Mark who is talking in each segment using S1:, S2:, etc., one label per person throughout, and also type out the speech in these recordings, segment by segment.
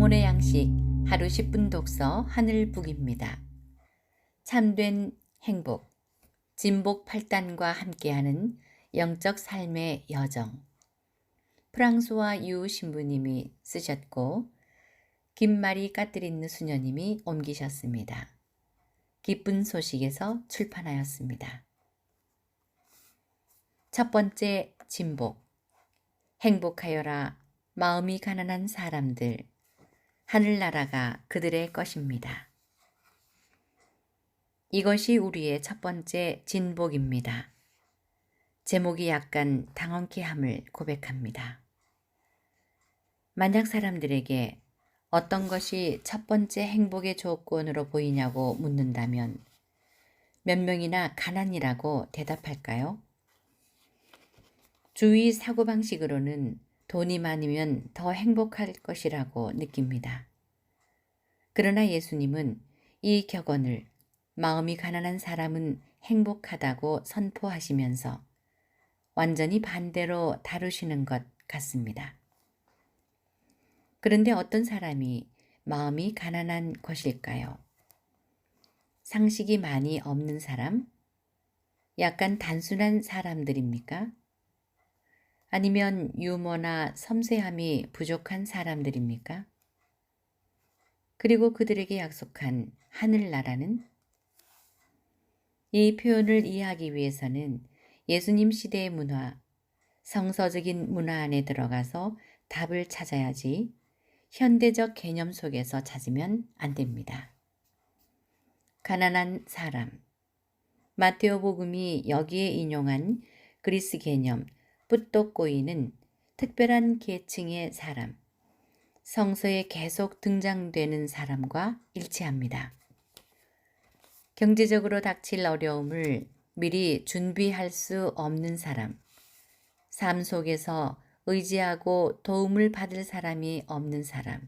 S1: 영혼의 양식 하루 10분 독서 하늘북입니다. 참된 행복, 진복 8단과 함께하는 영적 삶의 여정. 프랑스와 유 신부님이 쓰셨고 김마리 까뜨린느 수녀님이 옮기셨습니다. 기쁜 소식에서 출판하였습니다. 첫 번째 진복. 행복하여라 마음이 가난한 사람들. 하늘나라가 그들의 것입니다. 이것이 우리의 첫 번째 진복입니다. 제목이 약간 당황케 함을 고백합니다. 만약 사람들에게 어떤 것이 첫 번째 행복의 조건으로 보이냐고 묻는다면 몇 명이나 가난이라고 대답할까요? 주위 사고방식으로는 돈이 많으면 더 행복할 것이라고 느낍니다. 그러나 예수님은 이 격언을 마음이 가난한 사람은 행복하다고 선포하시면서 완전히 반대로 다루시는 것 같습니다. 그런데 어떤 사람이 마음이 가난한 것일까요? 상식이 많이 없는 사람? 약간 단순한 사람들입니까? 아니면 유머나 섬세함이 부족한 사람들입니까? 그리고 그들에게 약속한 하늘나라는? 이 표현을 이해하기 위해서는 예수님 시대의 문화, 성서적인 문화 안에 들어가서 답을 찾아야지 현대적 개념 속에서 찾으면 안 됩니다. 가난한 사람. 마테오 복음이 여기에 인용한 그리스 개념 뿌또꼬이는 특별한 계층의 사람, 성서에 계속 등장되는 사람과 일치합니다. 경제적으로 닥칠 어려움을 미리 준비할 수 없는 사람, 삶 속에서 의지하고 도움을 받을 사람이 없는 사람,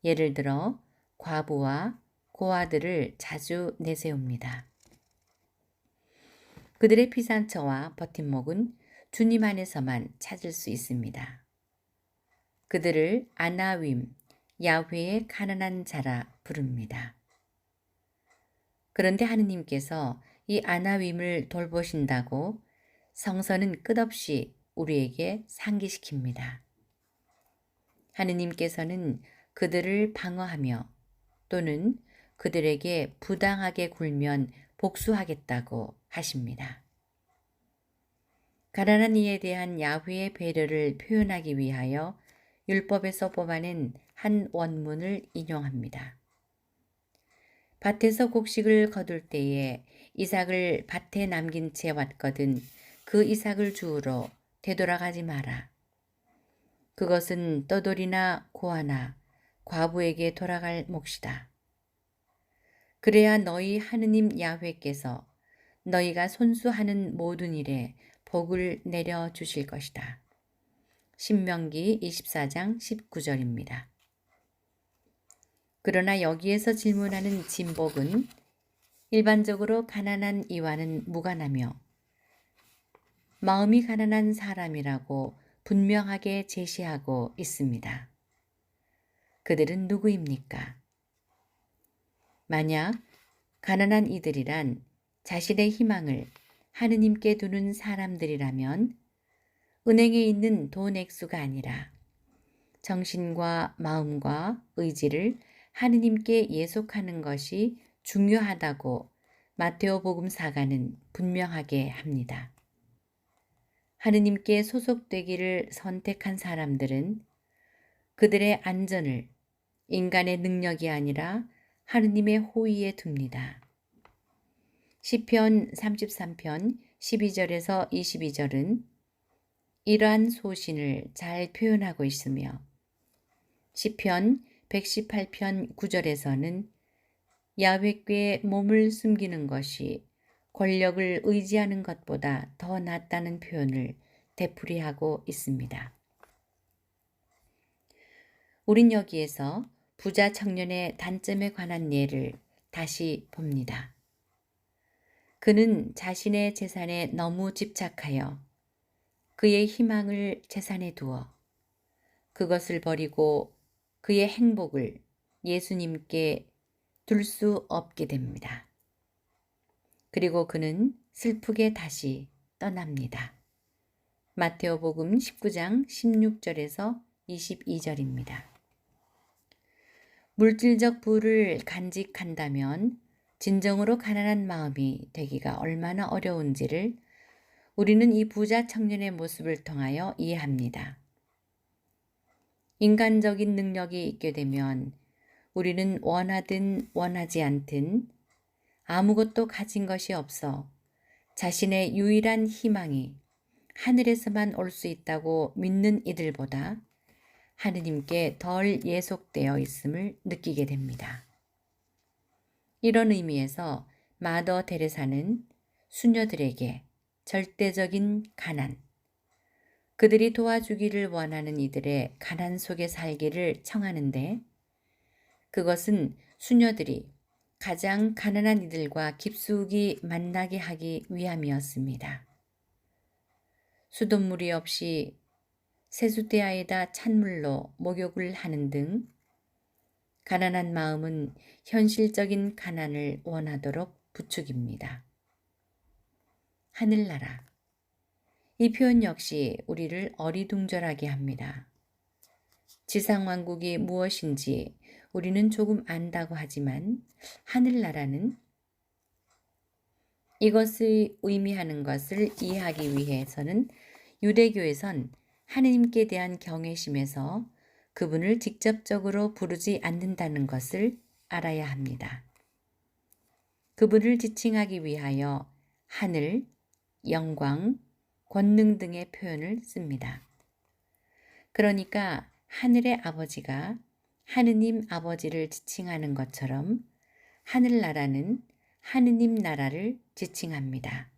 S1: 예를 들어 과부와 고아들을 자주 내세웁니다. 그들의 피상처와 버팀목은 주님 안에서만 찾을 수 있습니다. 그들을 아나윈, 야훼의 가난한 자라 부릅니다. 그런데 하느님께서 이 아나윈을 돌보신다고 성서는 끝없이 우리에게 상기시킵니다. 하느님께서는 그들을 방어하며 또는 그들에게 부당하게 굴면 복수하겠다고 하십니다. 가난한 이에 대한 야훼의 배려를 표현하기 위하여 율법에서 뽑아낸 한 원문을 인용합니다. 밭에서 곡식을 거둘 때에 이삭을 밭에 남긴 채 왔거든 그 이삭을 주우러 되돌아가지 마라. 그것은 떠돌이나 고아나 과부에게 돌아갈 몫이다. 그래야 너희 하느님 야훼께서 너희가 손수하는 모든 일에 복을 내려 주실 것이다. 신명기 24장 19절입니다. 그러나 여기에서 질문하는 진복은 일반적으로 가난한 이와는 무관하며 마음이 가난한 사람이라고 분명하게 제시하고 있습니다. 그들은 누구입니까? 만약 가난한 이들이란 자신의 희망을 하느님께 두는 사람들이라면 은행에 있는 돈 액수가 아니라 정신과 마음과 의지를 하느님께 예속하는 것이 중요하다고 마테오 복음 사가는 분명하게 합니다. 하느님께 소속되기를 선택한 사람들은 그들의 안전을 인간의 능력이 아니라 하느님의 호의에 둡니다. 시편 33편 12절에서 22절은 이러한 소신을 잘 표현하고 있으며 시편 118편 9절에서는 야훼께 몸을 숨기는 것이 권력을 의지하는 것보다 더 낫다는 표현을 되풀이하고 있습니다. 우린 여기에서 부자 청년의 단점에 관한 예를 다시 봅니다. 그는 자신의 재산에 너무 집착하여 그의 희망을 재산에 두어 그것을 버리고 그의 행복을 예수님께 둘 수 없게 됩니다. 그리고 그는 슬프게 다시 떠납니다. 마테오복음 19장 16절에서 22절입니다. 물질적 부를 간직한다면 진정으로 가난한 마음이 되기가 얼마나 어려운지를 우리는 이 부자 청년의 모습을 통하여 이해합니다. 인간적인 능력이 있게 되면 우리는 원하든 원하지 않든 아무것도 가진 것이 없어 자신의 유일한 희망이 하늘에서만 올 수 있다고 믿는 이들보다 하느님께 덜 예속되어 있음을 느끼게 됩니다. 이런 의미에서 마더 데레사는 수녀들에게 절대적인 가난, 그들이 도와주기를 원하는 이들의 가난 속에 살기를 청하는데 그것은 수녀들이 가장 가난한 이들과 깊숙이 만나게 하기 위함이었습니다. 수돗물이 없이 세숫대야에다 찬물로 목욕을 하는 등 가난한 마음은 현실적인 가난을 원하도록 부추깁니다. 하늘나라. 이 표현 역시 우리를 어리둥절하게 합니다. 지상왕국이 무엇인지 우리는 조금 안다고 하지만 하늘나라는 이것이 의미하는 것을 이해하기 위해서는 유대교에선 하느님께 대한 경외심에서 그분을 직접적으로 부르지 않는다는 것을 알아야 합니다. 그분을 지칭하기 위하여 하늘, 영광, 권능 등의 표현을 씁니다. 그러니까 하늘의 아버지가 하느님 아버지를 지칭하는 것처럼 하늘나라는 하느님 나라를 지칭합니다.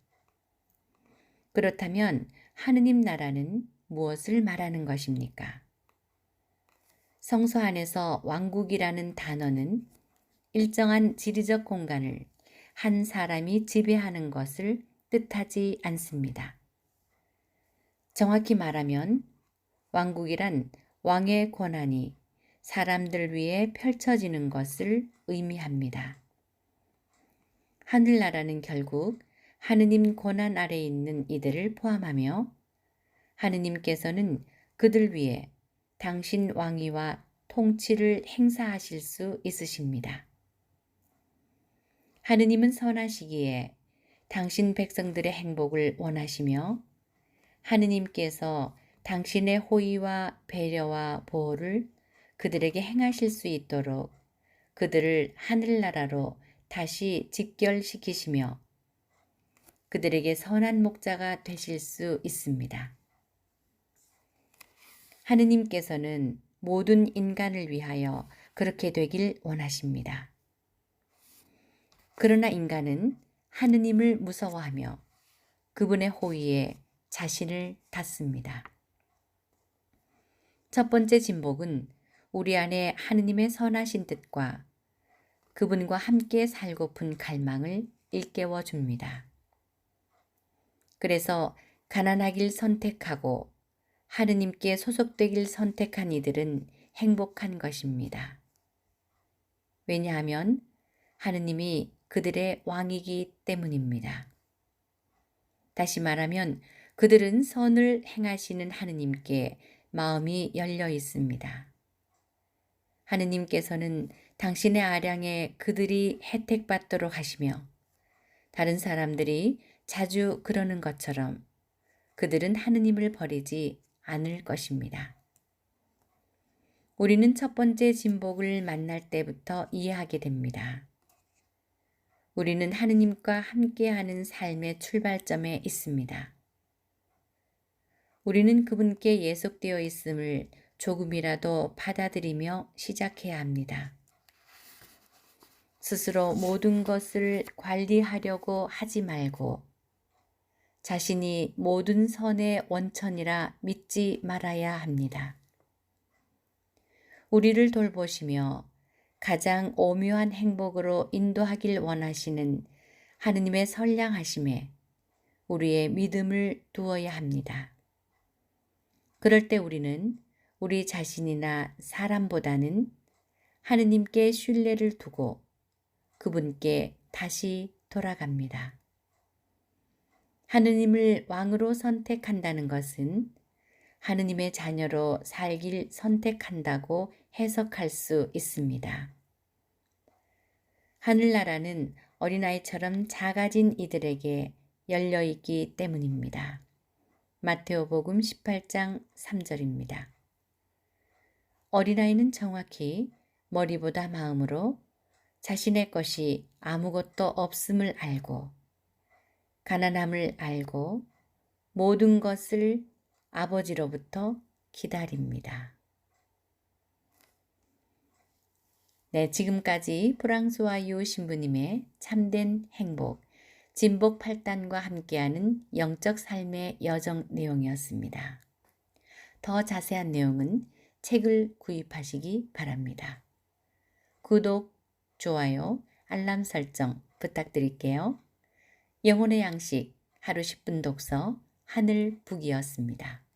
S1: 그렇다면 하느님 나라는 무엇을 말하는 것입니까? 성서 안에서 왕국이라는 단어는 일정한 지리적 공간을 한 사람이 지배하는 것을 뜻하지 않습니다. 정확히 말하면 왕국이란 왕의 권한이 사람들 위에 펼쳐지는 것을 의미합니다. 하늘나라는 결국 하느님 권한 아래 있는 이들을 포함하며 하느님께서는 그들 위에 당신 왕위와 통치를 행사하실 수 있으십니다. 하느님은 선하시기에 당신 백성들의 행복을 원하시며 하느님께서 당신의 호의와 배려와 보호를 그들에게 행하실 수 있도록 그들을 하늘나라로 다시 직결시키시며 그들에게 선한 목자가 되실 수 있습니다. 하느님께서는 모든 인간을 위하여 그렇게 되길 원하십니다. 그러나 인간은 하느님을 무서워하며 그분의 호의에 자신을 닫습니다. 첫 번째 진복은 우리 안에 하느님의 선하신 뜻과 그분과 함께 살고픈 갈망을 일깨워 줍니다. 그래서 가난하길 선택하고 하느님께 소속되길 선택한 이들은 행복한 것입니다. 왜냐하면 하느님이 그들의 왕이기 때문입니다. 다시 말하면 그들은 선을 행하시는 하느님께 마음이 열려 있습니다. 하느님께서는 당신의 아량에 그들이 혜택받도록 하시며 다른 사람들이 자주 그러는 것처럼 그들은 하느님을 버리지 않을 것입니다. 우리는 첫 번째 진복을 만날 때부터 이해하게 됩니다. 우리는 하느님과 함께하는 삶의 출발점에 있습니다. 우리는 그분께 예속되어 있음을 조금이라도 받아들이며 시작해야 합니다. 스스로 모든 것을 관리하려고 하지 말고 자신이 모든 선의 원천이라 믿지 말아야 합니다. 우리를 돌보시며 가장 오묘한 행복으로 인도하길 원하시는 하느님의 선량하심에 우리의 믿음을 두어야 합니다. 그럴 때 우리는 우리 자신이나 사람보다는 하느님께 신뢰를 두고 그분께 다시 돌아갑니다. 하느님을 왕으로 선택한다는 것은 하느님의 자녀로 살길 선택한다고 해석할 수 있습니다. 하늘나라는 어린아이처럼 작아진 이들에게 열려있기 때문입니다. 마테오복음 18장 3절입니다. 어린아이는 정확히 머리보다 마음으로 자신의 것이 아무것도 없음을 알고 가난함을 알고 모든 것을 아버지로부터 기다립니다. 네, 지금까지 프랑스와 유 신부님의 참된 행복, 진복 8단과 함께하는 영적 삶의 여정 내용이었습니다. 더 자세한 내용은 책을 구입하시기 바랍니다. 구독, 좋아요, 알람 설정 부탁드릴게요. 영혼의 양식 하루 10분 독서 하늘북이었습니다.